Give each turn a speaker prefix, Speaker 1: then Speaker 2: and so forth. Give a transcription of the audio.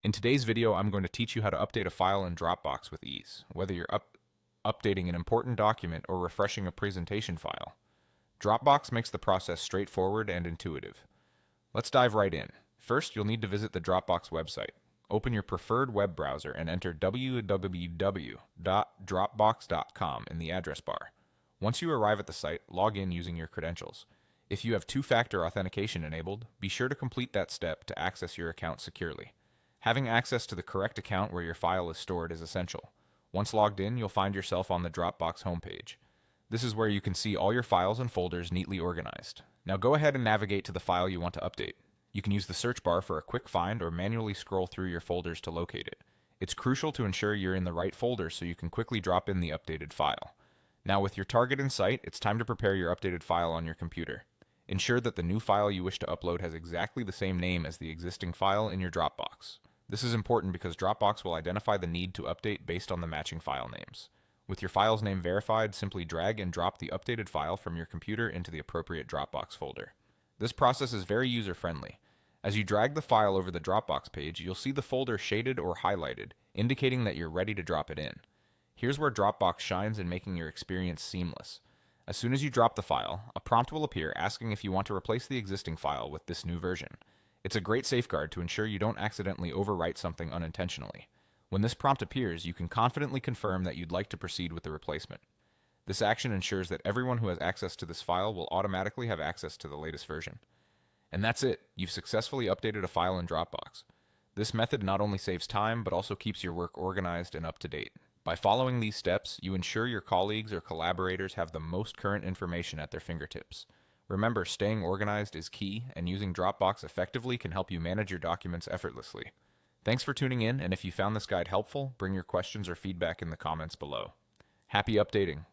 Speaker 1: In today's video, I'm going to teach you how to update a file in Dropbox with ease, whether you're updating an important document or refreshing a presentation file. Dropbox makes the process straightforward and intuitive. Let's dive right in. First, you'll need to visit the Dropbox website. Open your preferred web browser and enter www.dropbox.com in the address bar. Once you arrive at the site, log in using your credentials. If you have two-factor authentication enabled, be sure to complete that step to access your account securely. Having access to the correct account where your file is stored is essential. Once logged in, you'll find yourself on the Dropbox homepage. This is where you can see all your files and folders neatly organized. Now go ahead and navigate to the file you want to update. You can use the search bar for a quick find or manually scroll through your folders to locate it. It's crucial to ensure you're in the right folder so you can quickly drop in the updated file. Now with your target in sight, it's time to prepare your updated file on your computer. Ensure that the new file you wish to upload has exactly the same name as the existing file in your Dropbox. This is important because Dropbox will identify the need to update based on the matching file names. With your file's name verified, simply drag and drop the updated file from your computer into the appropriate Dropbox folder. This process is very user-friendly. As you drag the file over the Dropbox page, you'll see the folder shaded or highlighted, indicating that you're ready to drop it in. Here's where Dropbox shines in making your experience seamless. As soon as you drop the file, a prompt will appear asking if you want to replace the existing file with this new version. It's a great safeguard to ensure you don't accidentally overwrite something unintentionally. When this prompt appears, you can confidently confirm that you'd like to proceed with the replacement. This action ensures that everyone who has access to this file will automatically have access to the latest version. And that's it. You've successfully updated a file in Dropbox. This method not only saves time, but also keeps your work organized and up to date. By following these steps, you ensure your colleagues or collaborators have the most current information at their fingertips. Remember, staying organized is key, and using Dropbox effectively can help you manage your documents effortlessly. Thanks for tuning in, and if you found this guide helpful, bring your questions or feedback in the comments below. Happy updating!